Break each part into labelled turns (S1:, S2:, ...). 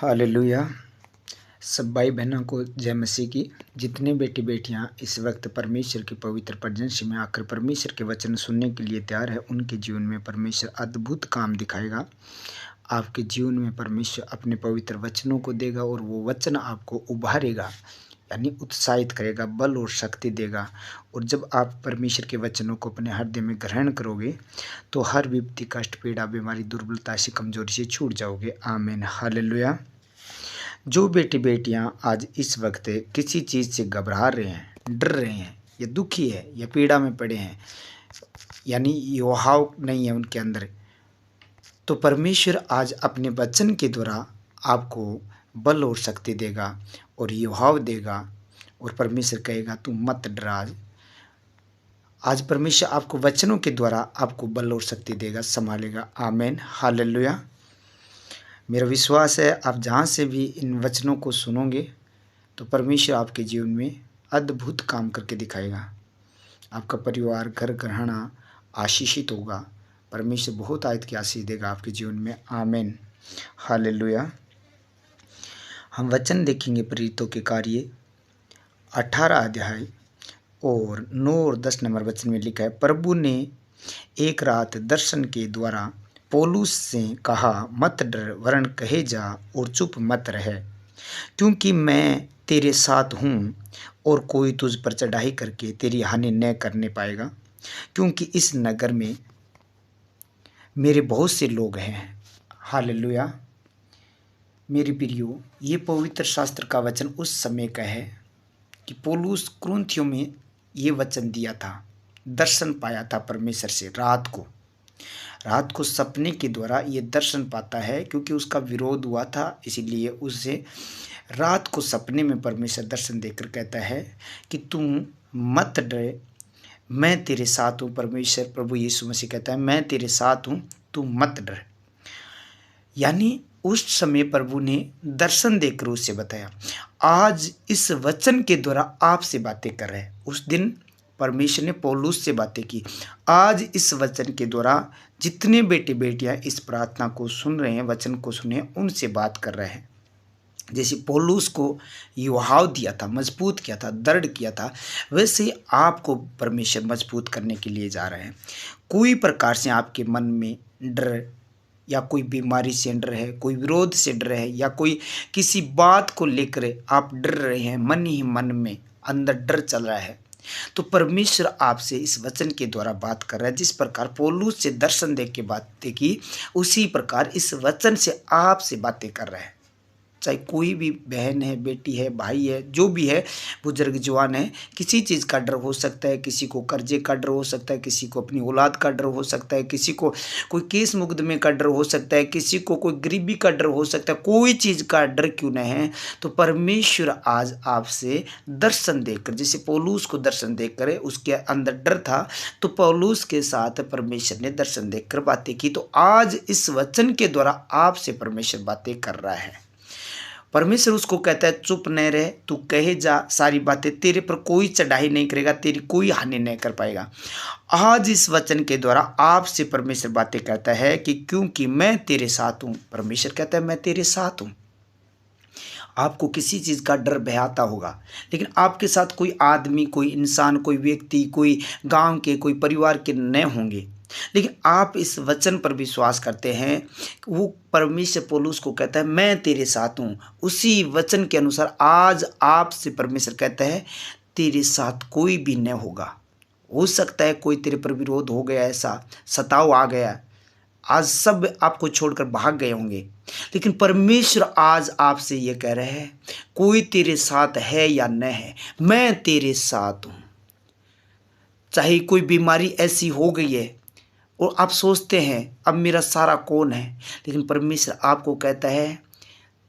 S1: Hallelujah. सब भाई बहनों को जय मसीह की। जितने बेटी बेटियां इस वक्त परमेश्वर के पवित्र प्रजंस में आकर परमेश्वर के वचन सुनने के लिए तैयार है, उनके जीवन में परमेश्वर अद्भुत काम दिखाएगा। आपके जीवन में परमेश्वर अपने पवित्र वचनों को देगा और वो वचन आपको उभारेगा, यानी उत्साहित करेगा, बल और शक्ति देगा। और जब आप परमेश्वर के वचनों को अपने हृदय में ग्रहण करोगे तो हर विपत्ति, कष्ट, पीड़ा, बीमारी, दुर्बलता से, कमजोरी से छूट जाओगे। आमीन। हालेलुया। जो बेटी बेटियां आज इस वक्त किसी चीज़ से घबरा रहे हैं, डर रहे हैं, या दुखी है, या पीड़ा में पड़े हैं, यानी युवाव नहीं है उनके अंदर, तो परमेश्वर आज अपने वचन के द्वारा आपको बल और शक्ति देगा और युवाव देगा। और परमेश्वर कहेगा तू मत डरा। आज परमेश्वर आपको वचनों के द्वारा आपको बल और शक्ति देगा, संभालेगा। आमीन। हालेलुया। मेरा विश्वास है आप जहाँ से भी इन वचनों को सुनोगे तो परमेश्वर आपके जीवन में अद्भुत काम करके दिखाएगा। आपका परिवार, घर, घराना आशीषित होगा। परमेश्वर बहुत आयत की आशीष देगा आपके जीवन में। आमीन। हालेलुया। हम वचन देखेंगे प्रेरितों के कार्य 18 अध्याय और 9 और 10 नंबर वचन में लिखा है, प्रभु ने एक रात दर्शन के द्वारा पौलुस से कहा, मत डर, वरन कहे जा और चुप मत रह, क्योंकि मैं तेरे साथ हूँ और कोई तुझ पर चढ़ाई करके तेरी हानि न करने पाएगा, क्योंकि इस नगर में मेरे बहुत से लोग हैं। हालेलुया। मेरे प्रियो, ये पवित्र शास्त्र का वचन उस समय का है कि पौलुस कुरिन्थियों में ये वचन दिया था, दर्शन पाया था परमेश्वर से। रात को सपने के द्वारा ये दर्शन पाता है, क्योंकि उसका विरोध हुआ था, इसीलिए उसे रात को सपने में परमेश्वर दर्शन देकर कहता है कि तुम मत डरे, मैं तेरे साथ हूँ। परमेश्वर प्रभु यीशु मसीह कहता है मैं तेरे साथ हूँ, तू मत डर। यानी उस समय प्रभु ने दर्शन देकर उससे बताया। आज इस वचन के द्वारा आपसे बातें कर रहे हैं। उस दिन परमेश्वर ने पौलुस से बातें की। आज इस वचन के द्वारा जितने बेटे बेटियां इस प्रार्थना को सुन रहे हैं, वचन को सुने, उनसे बात कर रहे हैं। जैसे पौलुस को युवाव दिया था, मजबूत किया था, दृढ़ किया था, वैसे ही आपको परमेश्वर मजबूत करने के लिए जा रहे हैं। कोई प्रकार से आपके मन में डर या कोई बीमारी से डर है, कोई विरोध से डर है, या कोई किसी बात को लेकर आप डर रहे हैं, मन ही मन में अंदर डर चल रहा है, तो परमेश्वर आपसे इस वचन के द्वारा बात कर रहा है। जिस प्रकार पौलुस से दर्शन देख के बातें की, उसी प्रकार इस वचन से आपसे बातें कर रहा है। चाहे कोई भी बहन है, बेटी है, भाई है, जो भी है, बुजुर्ग जवान है, किसी चीज़ का डर हो सकता है। किसी को कर्जे का डर हो सकता है, किसी को अपनी औलाद का डर हो सकता है, किसी को कोई केस मुकदमे का डर हो सकता है, किसी को कोई गरीबी का डर हो सकता है। कोई चीज़ का डर क्यों न है, तो परमेश्वर आज आपसे दर्शन देकर, जैसे पौलुस को दर्शन देकर उसके अंदर डर था, तो पौलुस के साथ परमेश्वर ने दर्शन देखकर बातें की। तो आज इस वचन के द्वारा आपसे परमेश्वर बातें कर रहा है। परमेश्वर उसको कहता है चुप न रहे, तू कहे जा सारी बातें, तेरे पर कोई चढ़ाई नहीं करेगा, तेरी कोई हानि नहीं कर पाएगा। आज इस वचन के द्वारा आपसे परमेश्वर बातें करता है कि क्योंकि मैं तेरे साथ हूँ। परमेश्वर कहता है मैं तेरे साथ हूँ। आपको किसी चीज़ का डर भय आता होगा, लेकिन आपके साथ कोई आदमी, कोई इंसान, कोई व्यक्ति, कोई गांव के, कोई परिवार के न होंगे, लेकिन आप इस वचन पर विश्वास करते हैं। वो परमेश्वर पौलुस को कहता है मैं तेरे साथ हूँ। उसी वचन के अनुसार आज आपसे परमेश्वर कहता है तेरे साथ कोई भी न होगा। हो सकता है कोई तेरे पर विरोध हो गया, ऐसा सताव आ गया, आज सब आपको छोड़कर भाग गए होंगे, लेकिन परमेश्वर आज आपसे ये कह रहे हैं कोई तेरे साथ है या न है, मैं तेरे साथ हूँ। चाहे कोई बीमारी ऐसी हो गई है और आप सोचते हैं अब मेरा सारा कौन है, लेकिन परमेश्वर आपको कहता है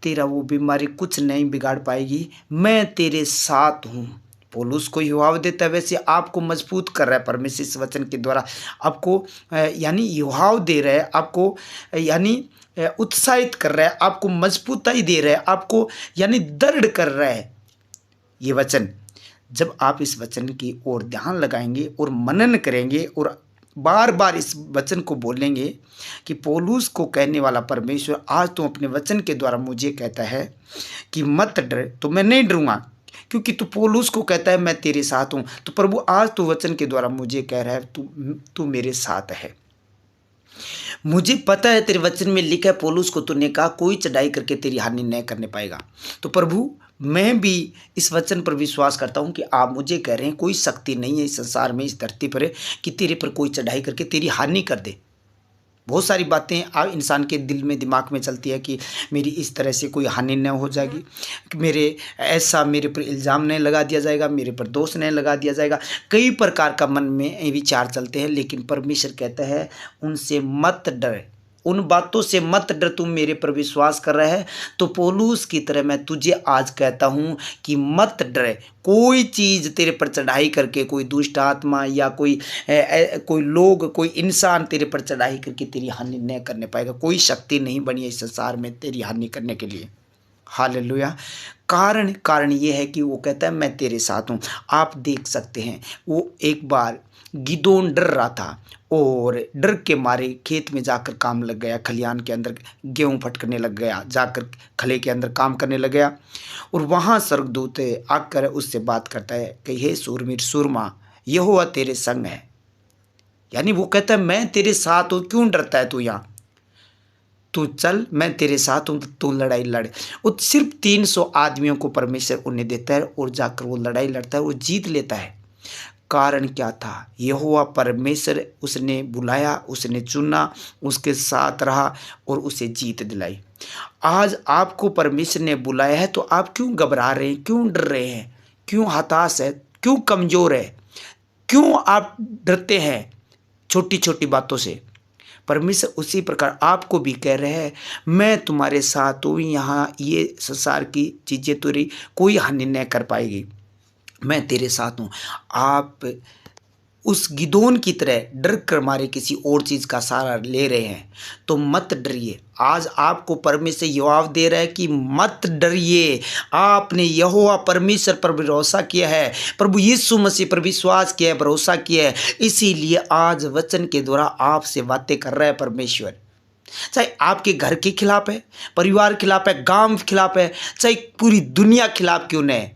S1: तेरा वो बीमारी कुछ नहीं बिगाड़ पाएगी, मैं तेरे साथ हूँ। पौलुस को युवाव देता है, वैसे आपको मजबूत कर रहा है परमेश्वर इस वचन के द्वारा। आपको यानी युवाव दे रहा है, आपको यानी उत्साहित कर रहा है, आपको मजबूताई दे रहा है, आपको यानी दृढ़ कर रहा है ये वचन। जब आप इस वचन की ओर ध्यान लगाएंगे और मनन करेंगे और बार बार इस वचन को बोलेंगे कि पौलुस को कहने वाला परमेश्वर आज तुम अपने वचन के द्वारा मुझे कहता है कि मत डर, तो मैं नहीं डरूंगा, क्योंकि तू पौलुस को कहता है मैं तेरे साथ हूँ। तो प्रभु आज तू वचन के द्वारा मुझे कह रहा है तू मेरे साथ है। मुझे पता है तेरे वचन में लिखा है, पौलुस को तूने कहा कोई चढ़ाई करके तेरी हानि नहीं करने पाएगा। तो प्रभु मैं भी इस वचन पर विश्वास करता हूँ कि आप मुझे कह रहे हैं कोई शक्ति नहीं है इस संसार में, इस धरती पर, कि तेरे पर कोई चढ़ाई करके तेरी हानि कर दे। बहुत सारी बातें आप इंसान के दिल में दिमाग में चलती है कि मेरी इस तरह से कोई हानि न हो जाएगी, कि मेरे पर इल्ज़ाम नहीं लगा दिया जाएगा, मेरे पर दोष नहीं लगा दिया जाएगा। कई प्रकार का मन में विचार चलते हैं, लेकिन परमेश्वर कहता है उनसे मत डर, उन बातों से मत डर, तुम मेरे पर विश्वास कर रहा है। तो पौलुस की तरह मैं तुझे आज कहता हूँ कि मत डर। कोई चीज़ तेरे पर चढ़ाई करके, कोई दुष्ट आत्मा या कोई लोग, कोई इंसान तेरे पर चढ़ाई करके तेरी हानि नहीं करने पाएगा। कोई शक्ति नहीं बनी है इस संसार में तेरी हानि करने के लिए। हालेलुया। कारण ये है कि वो कहता है मैं तेरे साथ हूँ। आप देख सकते हैं वो एक बार गिदोन डर रहा था और डर के मारे खेत में जाकर काम लग गया, खलिहान के अंदर गेहूं फटकने लग गया, जाकर खले के अंदर काम करने लग गया। और वहाँ स्वर्गदूत आकर उससे बात करता है कि हे सूरवीर सूरमा, यहोवा तेरे संग है। यानी वो कहता है मैं तेरे साथ हूँ, क्यों डरता है तू यहाँ, तू चल मैं तेरे साथ हूँ, तू लड़ाई लड़। वो सिर्फ 300 आदमियों को परमेश्वर उन्हें देता है और जाकर वो लड़ाई लड़ता है, वो जीत लेता है। कारण क्या था? यहोवा परमेश्वर उसने बुलाया, उसने चुना, उसके साथ रहा और उसे जीत दिलाई। आज आपको परमेश्वर ने बुलाया है, तो आप क्यों घबरा रहे हैं, क्यों डर रहे हैं, क्यों हताश है, क्यों कमज़ोर है, क्यों आप डरते हैं छोटी छोटी बातों से? परमेश्वर उसी प्रकार आपको भी कह रहे हैं मैं तुम्हारे साथ हूँ, यहाँ ये संसार की चीज़ें तेरी कोई हानि नहीं कर पाएगी, मैं तेरे साथ हूँ। आप उस गिदोन की तरह डर कर मारे किसी और चीज़ का सहारा ले रहे हैं तो मत डरिए। आज आपको परमेश्वर जवाब दे रहा है कि मत डरिए। आपने यहोवा परमेश्वर पर भरोसा किया है, प्रभु यीशु मसीह पर विश्वास किया है, भरोसा किया है, इसीलिए आज वचन के द्वारा आपसे बातें कर रहा है परमेश्वर। चाहे आपके घर के खिलाफ है, परिवार खिलाफ है, गांव खिलाफ है, चाहे पूरी दुनिया खिलाफ क्यों न है,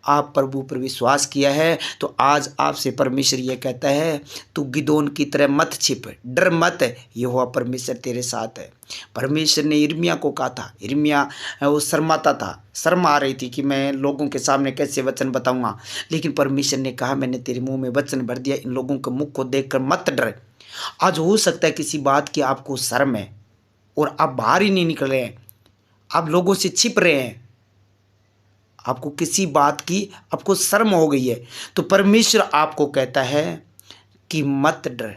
S1: आप प्रभु पर विश्वास किया है तो आज आपसे परमेश्वर ये कहता है तू गिदोन की तरह मत छिप, डर मत, यहोवा परमेश्वर तेरे साथ है। परमेश्वर ने यिर्मयाह को कहा था, यिर्मयाह वो शर्माता था, शर्म आ रही थी कि मैं लोगों के सामने कैसे वचन बताऊंगा, लेकिन परमेश्वर ने कहा मैंने तेरे मुंह में वचन भर दिया, इन लोगों के मुख को देखकर मत डर। आज हो सकता है किसी बात की आपको शर्म है और आप बाहर ही नहीं निकल रहे हैं, आप लोगों से छिप रहे हैं, आपको किसी बात की आपको शर्म हो गई है, तो परमेश्वर आपको कहता है कि मत डर।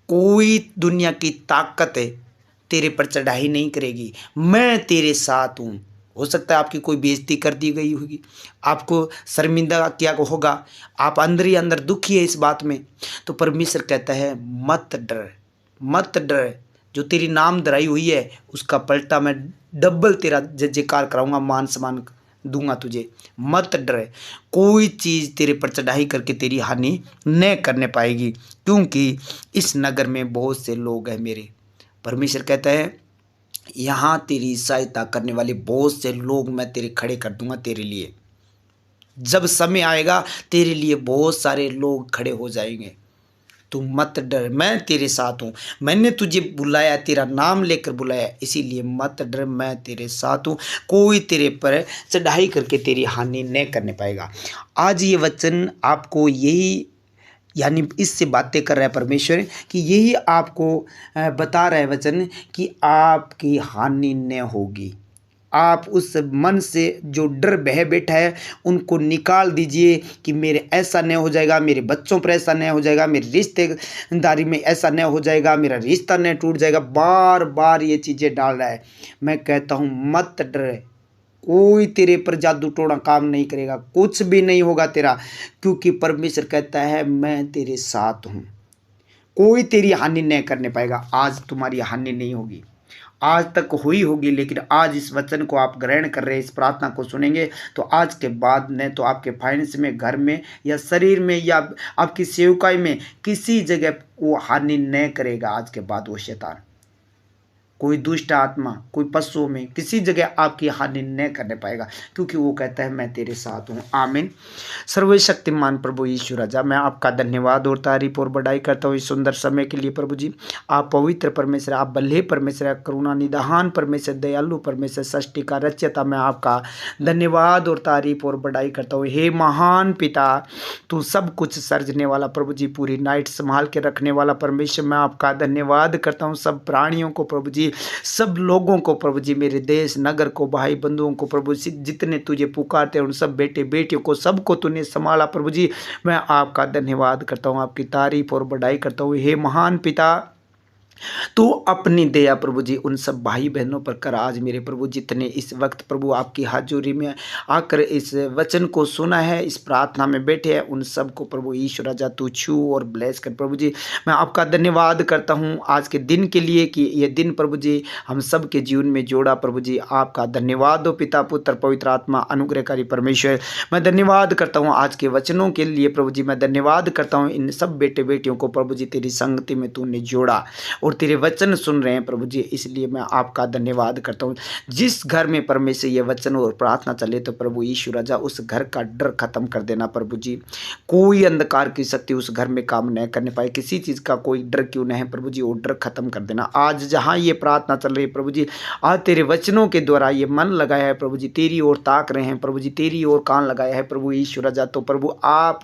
S1: कोई दुनिया की ताकत तेरे पर चढ़ाई नहीं करेगी, मैं तेरे साथ हूँ। हो सकता है आपकी कोई बेइज्जती कर दी गई होगी, आपको शर्मिंदा किया होगा, आप अंदर ही अंदर दुखी है इस बात में, तो परमेश्वर कहता है मत डर, मत डर। जो तेरी नाम धराई हुई है उसका पलटा मैं डबल तेरा जयकार कराऊंगा, मान सम्मान दूंगा तुझे। मत डर, कोई चीज़ तेरे पर चढ़ाई करके तेरी हानि न करने पाएगी, क्योंकि इस नगर में बहुत से लोग हैं मेरे। परमेश्वर कहता है यहाँ तेरी सहायता करने वाले बहुत से लोग मैं तेरे खड़े कर दूंगा तेरे लिए। जब समय आएगा तेरे लिए बहुत सारे लोग खड़े हो जाएंगे। तू मत डर, मैं तेरे साथ हूँ, मैंने तुझे बुलाया, तेरा नाम लेकर बुलाया, इसीलिए मत डर, मैं तेरे साथ हूँ। कोई तेरे पर चढ़ाई करके तेरी हानि नहीं करने पाएगा। आज ये वचन आपको यही, यानी इससे बातें कर रहा है परमेश्वर कि यही आपको बता रहा है वचन कि आपकी हानि न होगी। आप उस मन से जो डर बह बैठा है उनको निकाल दीजिए कि मेरे ऐसा नहीं हो जाएगा, मेरे बच्चों पर ऐसा नहीं हो जाएगा, मेरे रिश्तेदारी में ऐसा नहीं हो जाएगा, मेरा रिश्ता नहीं टूट जाएगा। बार बार ये चीज़ें डाल रहा है। मैं कहता हूँ मत डर, कोई तेरे पर जादू टोना काम नहीं करेगा, कुछ भी नहीं होगा तेरा, क्योंकि परमेश्वर कहता है मैं तेरे साथ हूँ। कोई तेरी हानि नहीं करने पाएगा। आज तुम्हारी हानि नहीं होगी, आज तक हुई होगी, लेकिन आज इस वचन को आप ग्रहण कर रहे हैं, इस प्रार्थना को सुनेंगे, तो आज के बाद न तो आपके फाइनेंस में, घर में या शरीर में या आपकी सेवकाई में किसी जगह वो हानि न करेगा। आज के बाद वो शैतान, कोई दुष्ट आत्मा, कोई पशुओं में किसी जगह आपकी हानि न करने पाएगा, क्योंकि वो कहता है मैं तेरे साथ हूँ। आमीन। सर्वशक्तिमान प्रभु यीशु राजा, मैं आपका धन्यवाद और तारीफ और बड़ाई करता हूँ इस सुंदर समय के लिए। प्रभु जी, आप पवित्र परमेश्वर, आप बल्ले परमेश्वर, करुणा निधान परमेश्वर, दयालु परमेश्वर, सृष्टि का रचयिता, मैं आपका धन्यवाद और तारीफ और बड़ाई करता हूँ। हे महान पिता, तू सब कुछ सर्जने वाला प्रभु जी, पूरी नाइट संभाल के रखने वाला परमेश्वर, मैं आपका धन्यवाद करता हूँ। सब प्राणियों को प्रभु जी, सब लोगों को प्रभु जी, मेरे देश नगर को, भाई बंधुओं को प्रभु जी, जितने तुझे पुकारते हैं उन सब बेटे बेटियों को, सबको तूने संभाला प्रभु जी, मैं आपका धन्यवाद करता हूँ, आपकी तारीफ और बड़ाई करता हूँ। हे महान पिता, तो अपनी दया प्रभु जी उन सब भाई बहनों पर कर। आज मेरे प्रभु जितने इस वक्त प्रभु आपकी हाजुरी में आकर इस वचन को सुना है, इस प्रार्थना में बैठे हैं, उन सब को प्रभु ईश्वर राजा तू छू और ब्लेस कर प्रभु जी। मैं आपका धन्यवाद करता हूँ आज के दिन के लिए कि ये दिन प्रभु जी हम सब के जीवन में जोड़ा प्रभु जी। आपका धन्यवाद हो पिता, पुत्र, पवित्र आत्मा, अनुग्रहकारी परमेश्वर। मैं धन्यवाद करता हूँ आज के वचनों के लिए प्रभु जी। मैं धन्यवाद करता हूँ इन सब बेटे बेटियों को प्रभु जी, तेरी संगति में तूने जोड़ा और तेरे वचन सुन रहे हैं प्रभु जी, इसलिए मैं आपका धन्यवाद करता हूँ। जिस घर में परमेश्वर ये वचन और प्रार्थना चले तो प्रभु यीशु राजा उस घर का डर खत्म कर देना प्रभु जी। कोई अंधकार की शक्ति उस घर में काम न करने पाए, किसी चीज़ का कोई डर क्यों न है प्रभु जी, वो डर खत्म कर देना। आज जहाँ ये प्रार्थना चल रही है प्रभु जी, आज तेरे वचनों के द्वारा ये मन लगाया है प्रभु जी, तेरी ओर ताक रहे हैं प्रभु जी, तेरी ओर कान लगाया है प्रभु यीशु राजा। तो प्रभु आप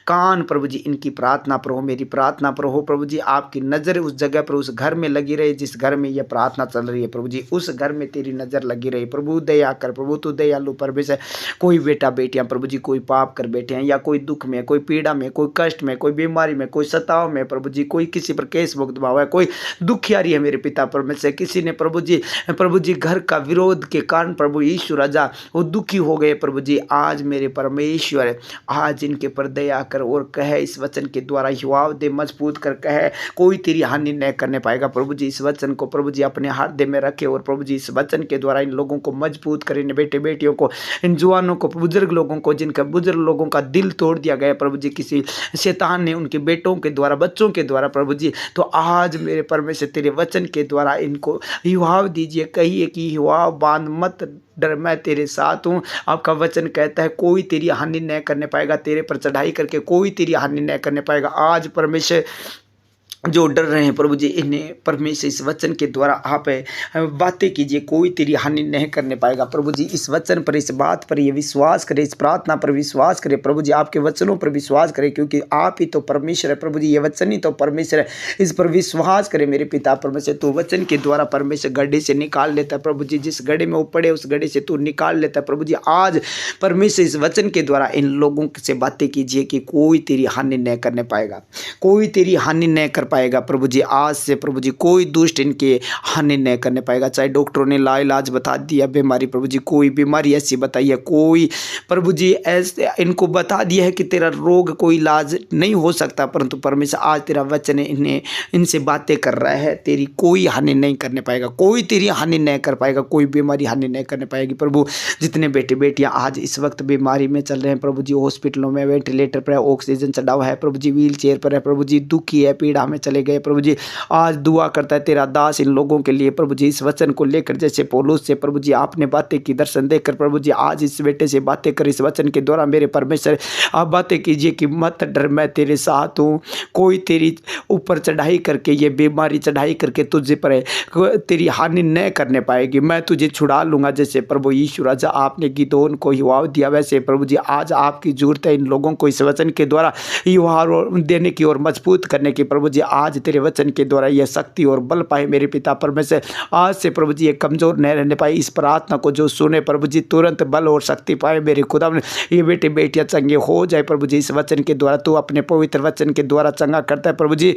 S1: कान प्रभु जी इनकी प्रार्थना पर हो, मेरी प्रार्थना पर हो प्रभु जी। आपकी नज़र उस जगह पर, उस घर में लगी रहे जिस घर में यह प्रार्थना चल रही है प्रभु जी, उस घर में तेरी नज़र लगी रही प्रभु। दया कर प्रभु, तू दयालु परमेश्वर। कोई बेटा बेटियां प्रभु जी कोई पाप कर बैठे हैं, या कोई दुख में, कोई पीड़ा में, कोई कष्ट में, कोई बीमारी में, कोई सताव में प्रभु जी, कोई किसी पर केस भुगतवा हुआ है, कोई दुखियारी है मेरे पिता परमेश्वर। किसी ने प्रभु जी घर का विरोध के कारण प्रभु यीशु राजा वो दुखी हो गए प्रभु जी। आज मेरे परमेश्वर, आज इनके पर दया कर और कहे इस वचन के द्वारा युवाव दे मजबूत कर, कहे कोई तेरी हानि न करने पाएगा प्रभु जी। इस वचन को प्रभु जी अपने हृदय में रखे और प्रभु जी इस वचन के द्वारा इन लोगों को मजबूत करें, इन बेटे बेटियों को, इन जवानों को, बुजुर्ग लोगों को, जिनका बुजुर्ग लोगों का दिल तोड़ दिया गया प्रभु जी किसी शैतान ने, उनके बेटों के द्वारा, बच्चों के द्वारा प्रभु जी। तो आज मेरे परमेश्वर तेरे वचन के द्वारा इनको युवाव दीजिए, कहिए कि युवाव बांध मत डर, मैं तेरे साथ हूँ। आपका वचन कहता है कोई तेरी हानि न करने पाएगा, तेरे पर चढ़ाई करके कोई तेरी हानि न करने पाएगा। आज परमेश्वर जो डर रहे हैं प्रभु जी, इन्हें परमेश्वर इस वचन के द्वारा आप बातें कीजिए, कोई तेरी हानि नहीं करने पाएगा प्रभु जी। इस वचन पर, इस बात पर ये विश्वास करे, इस प्रार्थना पर विश्वास करे प्रभु जी, आपके वचनों पर विश्वास करे, क्योंकि आप ही तो परमेश्वर है प्रभु जी, ये वचन ही तो परमेश्वर है। इस पर विश्वास करे मेरे पिता परमेश्वर। तो वचन के द्वारा परमेश्वर गड्ढे से निकाल लेता है प्रभु जी, जिस गड्ढे में वो पड़े उस गड्ढे से तू निकाल लेता है प्रभु जी। आज परमेश्वर इस वचन के द्वारा इन लोगों से बातें कीजिए कि कोई तेरी हानि न करने पाएगा, कोई तेरी हानि न कर पाएगा प्रभु जी। आज से प्रभु जी कोई दुष्ट इनके हानि न करने पाएगा। चाहे डॉक्टरों ने लाइलाज बता दिया बीमारी प्रभु जी, कोई बीमारी ऐसी बताई है, कोई प्रभु जी ऐसे इनको बता दिया है कि तेरा रोग कोई इलाज नहीं हो सकता, परंतु परमेश्वर आज तेरा वचन इन्हें इनसे बातें कर रहा है, तेरी कोई हानि नहीं करने पाएगा, कोई तेरी हानि नहीं कर पाएगा, कोई बीमारी हानि नहीं करने पाएगी प्रभु। जितने बेटे बेटियां आज इस वक्त बीमारी में चल रहे हैं प्रभु जी, हॉस्पिटलों में वेंटिलेटर पर है, ऑक्सीजन चढ़ा हुआ है प्रभु जी, व्हील चेयर पर है प्रभु जी, दुखी है, पीड़ा में चले गए प्रभु जी। आज दुआ करता है तेरा दास इन लोगों के लिए प्रभु जी, इस वचन को लेकर जैसे पौलुस से प्रभु जी आपने बातें की, दर्शन देकर प्रभु जी आज इस बेटे से बातें कर, इस वचन के द्वारा मेरे परमेश्वर आप बातें कीजिए कि मत डर, मैं तेरे साथ हूँ। कोई तेरी ऊपर चढ़ाई करके, ये बीमारी चढ़ाई करके तुझे पर तेरी हानि न करने पाएगी, मैं तुझे छुड़ा लूंगा। जैसे प्रभु यीशु राजा आपने गिदोन को युवाव दिया, वैसे प्रभु जी आज आपकी जरूरत है इन लोगों को इस वचन के द्वारा युवाव देने की और मजबूत करने की प्रभु जी। आज तेरे वचन के द्वारा यह शक्ति और बल पाए मेरे पिता परमेश्वर। आज से प्रभु जी ये कमजोर न रहने पाए, इस प्रार्थना को जो सुने प्रभु जी तुरंत बल और शक्ति पाए मेरे खुदा। ये बेटे बेटियां चंगे हो जाए प्रभु जी, इस वचन के द्वारा तू अपने पवित्र वचन के द्वारा चंगा करता है प्रभु जी।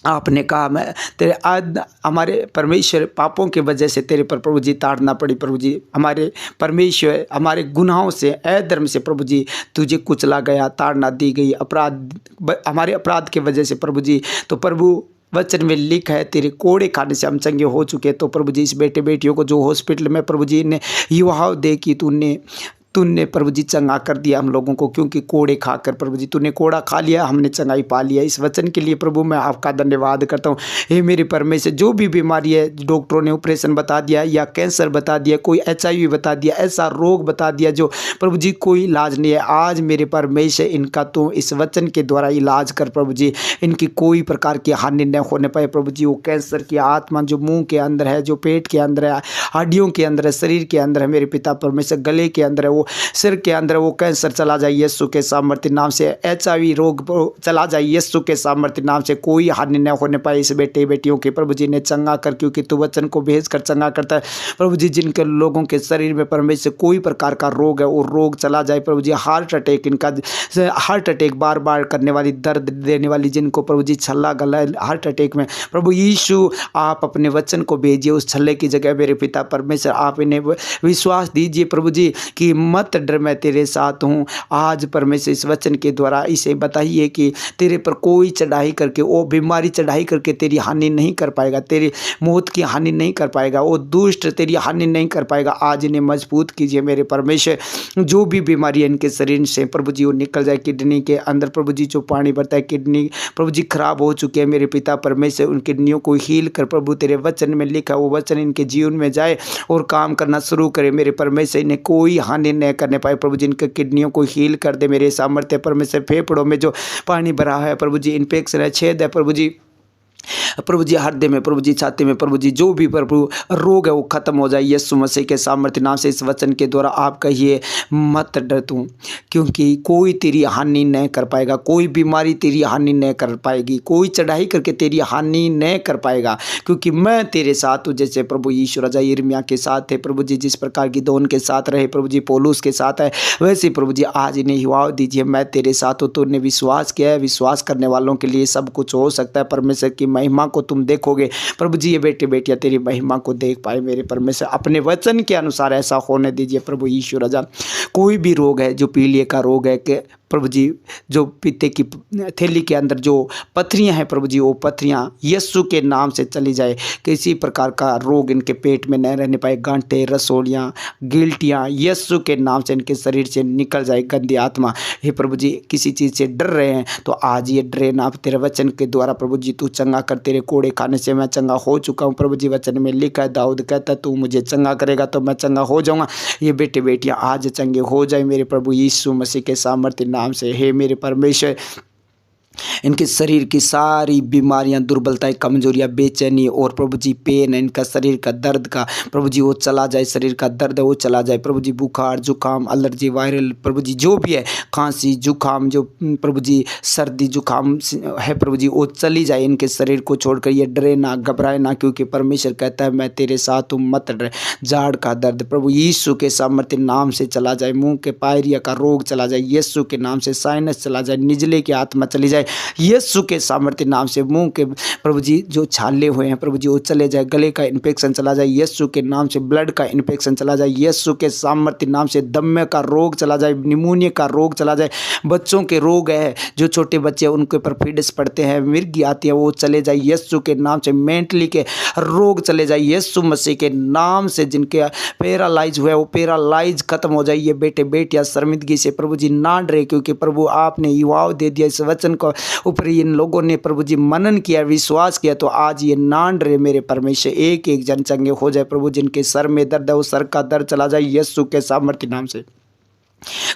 S1: आपने कहा मैं तेरे आज हमारे परमेश्वर पापों की वजह से तेरे पर प्रभु जी ताड़ना पड़ी प्रभु जी, हमारे परमेश्वर हमारे गुनाहों से, अधर्म से प्रभु जी तुझे कुचला गया, ताड़ना दी गई, अपराध हमारे अपराध की वजह से प्रभु जी। तो प्रभु वचन में लिखा है तेरे कोड़े खाने से हम चंगे हो चुके। तो प्रभु जी इस बेटे बेटियों को जो हॉस्पिटल में प्रभु जी ने युवाओं दे कि तूने प्रभु जी चंगा कर दिया हम लोगों को, क्योंकि कोड़े खाकर प्रभु जी तूने कोड़ा खा लिया, हमने चंगाई पा लिया। इस वचन के लिए प्रभु मैं आपका धन्यवाद करता हूँ। हे मेरे परमेश्वर, जो भी बीमारी है, डॉक्टरों ने ऑपरेशन बता दिया या कैंसर बता दिया, कोई HIV बता दिया, ऐसा रोग बता दिया जो प्रभु जी कोई इलाज नहीं है, आज मेरे परमेश्वर इनका तो इस वचन के द्वारा इलाज कर प्रभु जी, इनकी कोई प्रकार की हानि न होने पाए प्रभु जी। वो कैंसर की आत्मा जो मुंह के अंदर है, जो पेट के अंदर है, हड्डियों के अंदर है, शरीर के अंदर है, मेरे पिता परमेश्वर गले के अंदर है, वो सिर के अंदर वो कैंसर चला जाए यीशु के सामर्थ्य नाम से। HIV रोग चला जाए यीशु के सामर्थ्य नाम से। कोई हानि न होने पाए इस बेटे बेटियों के प्रभु जी ने चंगा कर, क्योंकि तू वचन को भेज कर चंगा करता है प्रभु जी। जिनके लोगों के शरीर में परमेश्वर कोई प्रकार का रोग है, वो रोग चला जाए प्रभु जी। हार्ट अटैक, इनका हार्ट अटैक बार बार करने वाली, दर्द देने वाली, जिनको प्रभु जी छल्ला गला है हार्ट अटैक में, प्रभु यीशु आप अपने वचन को भेजिए उस छल्ले की जगह। मेरे पिता परमेश्वर आप इन्हें विश्वास दीजिए प्रभु जी कि मत डर, मैं तेरे साथ हूँ। आज परमेश्वर इस वचन के द्वारा इसे बताइए कि तेरे पर कोई चढ़ाई करके, वो बीमारी चढ़ाई करके तेरी हानि नहीं कर पाएगा, तेरी मौत की हानि नहीं कर पाएगा, वो दुष्ट तेरी हानि नहीं कर पाएगा। आज इन्हें मजबूत कीजिए मेरे परमेश्वर। जो भी बीमारी इनके शरीर से प्रभु जी वो निकल जाए। किडनी के अंदर प्रभु जी जो पानी भरता है, किडनी प्रभु जी खराब हो चुकी है मेरे पिता परमेश्वर, उन किडनियों को हील कर प्रभु तेरे वचन में लिखा वो वचन इनके जीवन में जाए और काम करना शुरू करे मेरे परमेश्वर। इन्हें कोई हानि न करने पाए प्रभु जी। इनके किडनियों को हील कर दे मेरे सामर्थ्य परमेश्वर। फेफड़ों में जो पानी भरा है प्रभु जी, इन्फेक्शन है, छेद है प्रभु जी, प्रभु जी हृदय में प्रभु जी, छाती में प्रभु जी, जो भी प्रभु रोग है वो खत्म हो जाए यीशु मसीह के सामर्थ्य नाम से। इस वचन के द्वारा आप कहिए मत डर तू, क्योंकि कोई तेरी हानि न कर पाएगा, कोई बीमारी तेरी हानि न कर पाएगी, कोई चढ़ाई करके तेरी हानि न कर पाएगा, क्योंकि मैं तेरे साथ हूँ। जैसे प्रभु यीशु राजा यिर्मयाह के साथ थे प्रभु जी, जिस प्रकार की दोन के साथ रहे प्रभु जी, पौलुस के साथ है, वैसे प्रभु जी आज इन्हें युवा दीजिए मैं तेरे साथ हूँ। तूने विश्वास किया है, विश्वास करने वालों के लिए सब कुछ हो सकता है। परमेश्वर की महिमा को तुम देखोगे प्रभु जी। ये बेटे बेटियां तेरी महिमा को देख पाए मेरे परमेश्वर। अपने वचन के अनुसार ऐसा होने दीजिए प्रभु यीशु राजा। कोई भी रोग है, जो पीलिया का रोग है कि प्रभु जी, जो पित्ते की थैली के अंदर जो पथरियां हैं प्रभु जी, वो पथरियां यीशु के नाम से चली जाए। किसी प्रकार का रोग इनके पेट में न रहने पाए, गांठे, रसोलियां, गिल्टियां यीशु के नाम से इनके शरीर से निकल जाए गंदी आत्मा। हे प्रभु जी, किसी चीज़ से डर रहे हैं तो आज ये डरे ना, तेरे वचन के द्वारा प्रभु जी तू चंगा कर। तेरे कोड़े खाने से मैं चंगा हो चुका हूँ प्रभु जी। वचन में लिखा है, दाऊद कहता तू मुझे चंगा करेगा तो मैं चंगा हो जाऊँगा। ये बेटे बेटियाँ आज चंगे हो जाए मेरे प्रभु यीशु मसीह के सामर्थ्य नाम से। हे मेरे परमेश्वर, इनके शरीर की सारी बीमारियां, दुर्बलताएं, कमजोरियां, बेचैनी और प्रभु जी पेन, इनका शरीर का दर्द का प्रभु जी वो चला जाए, शरीर का दर्द है वो चला जाए प्रभु जी। बुखार, जुकाम, एलर्जी, वायरल प्रभु जी जो भी है, खांसी, जुकाम, जो प्रभु जी सर्दी जुकाम है प्रभु जी वो चली जाए इनके शरीर को छोड़कर। ये डरे ना, घबराए ना, क्योंकि परमेश्वर कहता है मैं तेरे साथ हूँ, मत डरे। जाड़ का दर्द प्रभु यीशु के सामर्थ्य नाम से चला जाए। मुंह के पायरिया का रोग चला जाए यीशु के नाम से। साइनस चला जाए, निजले की आत्मा चली जाए यीशु के सामर्थ्य नाम से। मुंह के प्रभु जी जो छाले हुए हैं प्रभु जी वो चले जाए। गले का इन्फेक्शन चला जाए यीशु के नाम से। ब्लड का इन्फेक्शन चला जाए यीशु के सामर्थ्य नाम से। दम्मे का रोग चला जाए, निमोनिया का रोग चला जाए। बच्चों के रोग है, जो छोटे बच्चे उनके ऊपर फीड्स पड़ते हैं, मिर्गी आती है, वो चले जाए यीशु के नाम से। मेंटली के रोग चले जाए यीशु मसीह के नाम से। जिनके पैरालाइज हुए वो पैरालाइज खत्म हो जाए। ये बेटे बेटियां शर्मिंदगी से प्रभु जी ना डरे, क्योंकि प्रभु आपने युवाओं दे दिया इस वचन को ऊपर इन लोगों ने प्रभु जी मनन किया, विश्वास किया, तो आज ये नान रहे मेरे परमेश्वर। एक एक जन चंगे हो जाए प्रभु। जिनके सर में दर्द है वो सर का दर्द चला जाए यीशु के सामर्थ्य नाम से।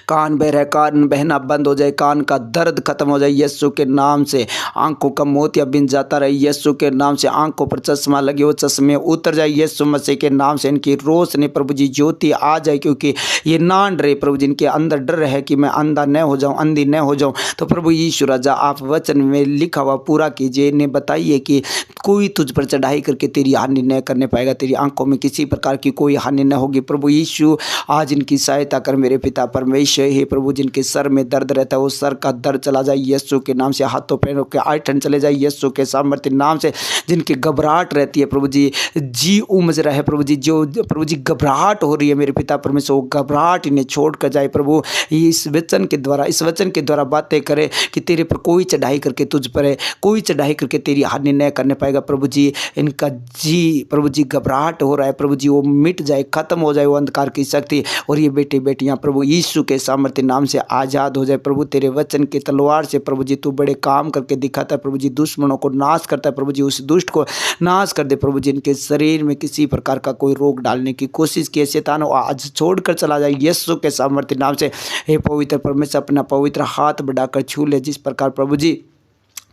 S1: कान बह रहा है, कान बहना बंद हो जाए, कान का दर्द खत्म हो जाए यीशु के नाम से। आंखों का मोतिया बिन जाता रहे यीशु के नाम से। आंखों पर चश्मा लगे वो चश्मे उतर जाए यीशु मसीह के नाम से। इनकी रोशनी प्रभु जी ज्योति आ जाए, क्योंकि ये नान रहे प्रभु जिनके अंदर डर है कि मैं अंधा न हो जाऊं, अंधी न हो जाऊं। तो प्रभु यीशु राजा आप वचन में लिखा हुआ पूरा कीजिए। इन्हें बताइए कि कोई तुझ पर चढ़ाई करके तेरी हानि न करने पाएगा, तेरी आंखों में किसी प्रकार की कोई हानि न होगी। प्रभु यीशु आज इनकी सहायता कर मेरे पिता परमेश्वर, हे प्रभु जिनके सर में दर्द रहता है वो सर का दर्द चला जाए यीशु के नाम से। हाथों पैरों के ऐंठन चले जाए यीशु के सामर्थ्य नाम से। जिनकी घबराहट रहती है प्रभु जी उमज रहा है प्रभु जी, जो प्रभु जी घबराहट हो रही है मेरे पिता परमेश्वर, वो घबराहट इन्हें छोड़ कर जाए प्रभु। इस वचन के द्वारा बातें करे कि तेरे पर कोई चढ़ाई करके तुझ पर है, कोई चढ़ाई करके तेरी हानि न करने पाएगा प्रभु जी। इनका जी प्रभु जी घबराहट हो रहा है प्रभु जी, वो मिट जाए, खत्म हो जाए वो अंधकार की शक्ति। और ये बेटे बेटियां प्रभु यीशु के सामर्थ्य नाम से आज़ाद हो जाए प्रभु। तेरे वचन की तलवार से प्रभु जी तू बड़े काम करके दिखाता है प्रभु जी, दुश्मनों को नाश करता है प्रभु जी, उस दुष्ट को नाश कर दे प्रभु जी। इनके शरीर में किसी प्रकार का कोई रोग डालने की कोशिश की शैतान वो आज छोड़कर चला जाए यीशु के सामर्थ्य नाम से। हे पवित्र परमेश्वर अपना पवित्र हाथ बढ़ाकर छू ले, जिस प्रकार प्रभु जी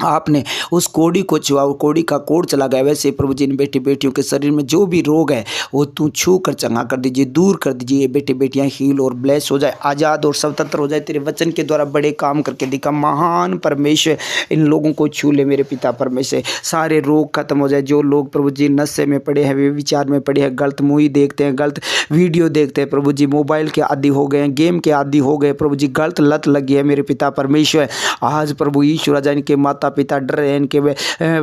S1: आपने उस कोड़ी को छुआ, वो कोड़ी का कोड़ चला गया, वैसे प्रभु जी इन बेटी बेटियों के शरीर में जो भी रोग है वो तू छू कर चंगा कर दीजिए, दूर कर दीजिए। ये बेटी बेटियां हील और ब्लेस हो जाए, आज़ाद और स्वतंत्र हो जाए। तेरे वचन के द्वारा बड़े काम करके दिखा महान परमेश्वर। इन लोगों को छू ले मेरे पिता परमेश्वर, सारे रोग खत्म हो जाए। जो लोग प्रभु जी नशे में पड़े हैं, वे विचार में पड़े हैं, गलत मूवी देखते हैं, गलत वीडियो देखते हैं प्रभु जी, मोबाइल के आदी हो गए हैं, गेम के आदी हो गए प्रभु जी, गलत लत लगी है मेरे पिता परमेश्वर। आज प्रभु यीशु राजा इनके माता पिता डर रहे हैं, इनके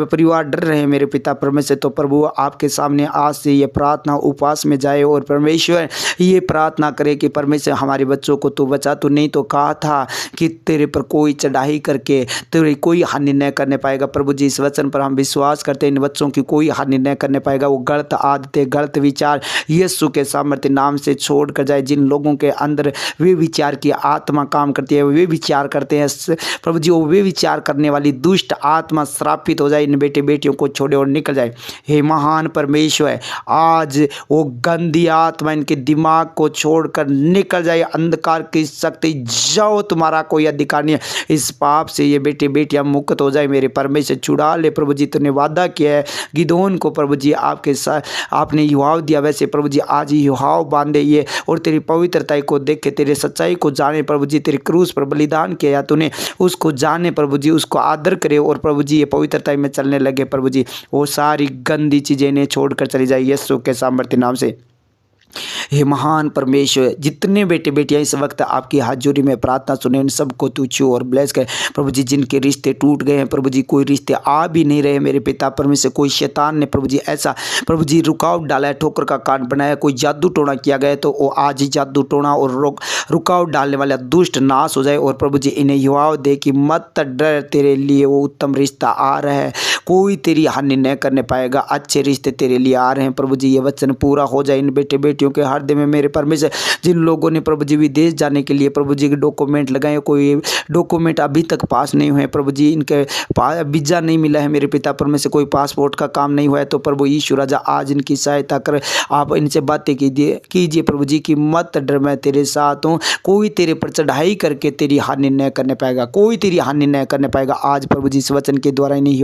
S1: परिवार डर रहे हैं मेरे पिता परमेश्वर। तो प्रभु आपके सामने आज से ये प्रार्थना उपवास में जाए और परमेश्वर ये प्रार्थना करे कि परमेश्वर हमारे बच्चों को तू बचा। तू नहीं तो कहा था कि तेरे पर कोई चढ़ाई करके तेरी कोई हानि न करने पाएगा प्रभु जी। इस वचन पर हम विश्वास करते हैं, इन बच्चों की कोई हानि न करने पाएगा। वो गलत आदतें गलत विचार यीशु के सामर्थ्य नाम से छोड़ कर जाए। जिन लोगों के अंदर वे विचार की आत्मा काम करती है, वे विचार करते हैं प्रभु जी, वो वे विचार करने वाली दुष्ट आत्मा श्रापित हो जाए, इन बेटे बेटियों को छोड़े और निकल जाए। हे महान परमेश्वर, आज वो गंदी आत्मा इनके दिमाग को छोड़कर निकल जाए। अंधकार की शक्ति जाओ, तुम्हारा कोई अधिकार नहीं है। इस पाप से ये बेटे बेटियां मुक्त हो जाए मेरे परमेश्वर। छुड़ा ले प्रभु जी, तूने वादा किया है गिदोन को प्रभु जी आपके साथ आपने युवाव दिया, वैसे प्रभु जी आज ही युवाव बांधे ये और तेरी पवित्रता को देखे, तेरे सच्चाई को जाने प्रभु जी। तेरे क्रूस पर बलिदान किया तूने, उसको जाने प्रभु जी, उसको आदर करे और प्रभु जी ये पवित्रता में चलने लगे प्रभु जी। वो सारी गंदी चीज़ें इन्हें छोड़कर चली जाए यीशु के सामर्थ्य नाम से। हे महान परमेश्वर, जितने बेटे बेटियां इस वक्त आपकी हाजिरी में प्रार्थना सुने, उन सबको तू छू और ब्लेस कर प्रभु जी। जिनके रिश्ते टूट गए हैं प्रभु जी, कोई रिश्ते आ भी नहीं रहे मेरे पिता परमेश्वर, कोई शैतान ने प्रभु जी ऐसा प्रभु जी रुकावट डाला है, ठोकर का काट बनाया, कोई जादू टोना किया गया तो वो आज ही जादू टोना और रुकावट डालने वाला दुष्ट नाश हो जाए। और प्रभु जी इन्हें युवाओं दे कि मत डर, तेरे लिए वो उत्तम रिश्ता आ रहा है, कोई तेरी हानि न करने पाएगा, अच्छे रिश्ते तेरे लिए आ रहे हैं प्रभु जी। ये वचन पूरा हो जाए इन बेटे बेटियों के हृदय में मेरे परमेश्वर। जिन लोगों ने प्रभु जी विदेश जाने के लिए प्रभु जी के डॉक्यूमेंट लगाए, कोई डॉक्यूमेंट अभी तक पास नहीं हुए प्रभु जी, इनके वीजा नहीं मिला है मेरे पिता परमेश्वर, कोई पासपोर्ट का काम नहीं हुआ है, तो प्रभु यीशु राजा आज इनकी सहायता कर, आप इनसे बातें कीजिए प्रभु जी कि मत डर, मैं तेरे साथ हूँ, कोई तेरे पर चढ़ाई करके तेरी हानि न करने पाएगा, कोई तेरी हानि न करने पाएगा। आज प्रभु जी इस वचन के द्वारा इन्हें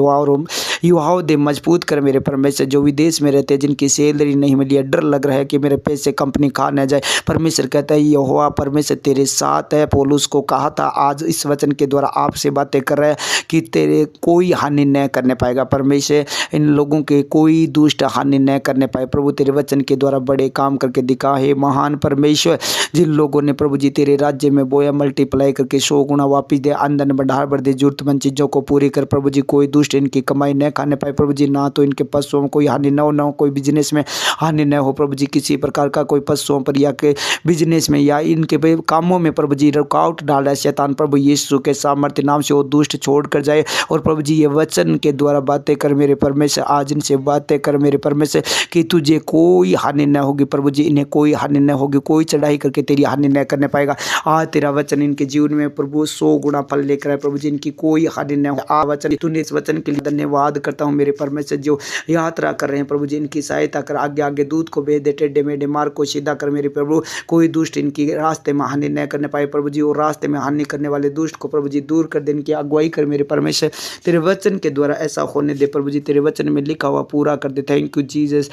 S1: युवाओं दे मजबूत कर मेरे परमेश्वर। जो विदेश में रहते हैं, जिनकी सैलरी नहीं मिली है, डर लग रहा है कि मेरे पैसे कंपनी खा न जाए, परमेश्वर कहता है यहोवा परमेश्वर तेरे साथ है। पौलुस को कहा था, आज इस वचन के द्वारा आपसे बातें कर रहा है कि तेरे कोई हानि न करने पाएगा परमेश्वर, इन लोगों के कोई दुष्ट हानि न करने पाए प्रभु। तेरे वचन के द्वारा बड़े काम करके दिखा है महान परमेश्वर। जिन लोगों ने प्रभु जी तेरे राज्य में बोया, मल्टीप्लाई करके 100 गुना वापिस दे, आमदन बढ़ा दे, जरूरतमंद चीज़ों को पूरी कर प्रभु जी। कोई दुष्ट इनकी कमाई न खाने पाए प्रभु जी, ना तो इनके पशुओं में कोई हानि न हो, कोई बिजनेस में हानि न हो प्रभु जी, किसी प्रकार का कोई पशुओं पर या के बिजनेस में या इनके कामों में प्रभु जी रुकावट डाल रहा है शैतान, प्रभु यीशु के सामर्थ्य नाम से वो दुष्ट छोड़ कर जाए। और प्रभु जी ये वचन के द्वारा बातें कर मेरे परमेश्वर, आज इनसे बातें कर मेरे परमेश्वर कि तुझे कोई हानि न होगी प्रभु जी, इन्हें कोई हानि न होगी, कोई चढ़ाई करके तेरी हानि न करने पाएगा। आज तेरा वचन इनके जीवन में प्रभु 100 गुना फल लेकर आए प्रभु जी, इनकी कोई हानि न हो। आ वचन तूने इस वचन के लिए धन्यवाद करता हूँ मेरे परमेश्वर। जो यात्रा कर रहे हैं प्रभु जी, इनकी सहायता कर, आगे आगे दूध को भेज दे, टेढ़े मेढ़े मार्ग को सीधा कर मेरे प्रभु। कोई दुष्ट इनकी रास्ते में हानि न करने पाए प्रभु जी, और रास्ते में हानि करने वाले दुष्ट को प्रभु जी दूर कर दे, इनकी अगुवाई कर मेरे परमेश्वर। तेरे वचन के द्वारा ऐसा होने दे प्रभु जी, तेरे वचन में लिखा हुआ पूरा कर दे। थैंक यू जीसस,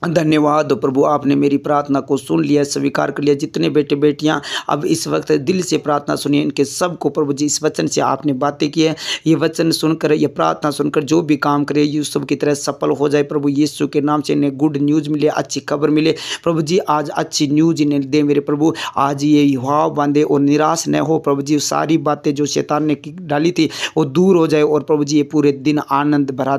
S2: धन्यवाद हो प्रभु, आपने मेरी प्रार्थना को सुन लिया, स्वीकार कर लिया। जितने बेटे बेटियां अब इस वक्त दिल से प्रार्थना सुनिए, इनके सबको प्रभु जी इस वचन से आपने बातें की है, ये वचन सुनकर, ये प्रार्थना सुनकर जो भी काम करे यूसुफ की तरह सफल हो जाए प्रभु यीशु के नाम से। इन्हें गुड न्यूज़ मिले, अच्छी खबर मिले प्रभु जी। आज अच्छी न्यूज़ इन्हें दे मेरे प्रभु। आज ये युवा बांधे और निराश न हो प्रभु जी। सारी बातें जो शैतान ने डाली थी वो दूर हो जाए और प्रभु जी ये पूरे दिन आनंद भरा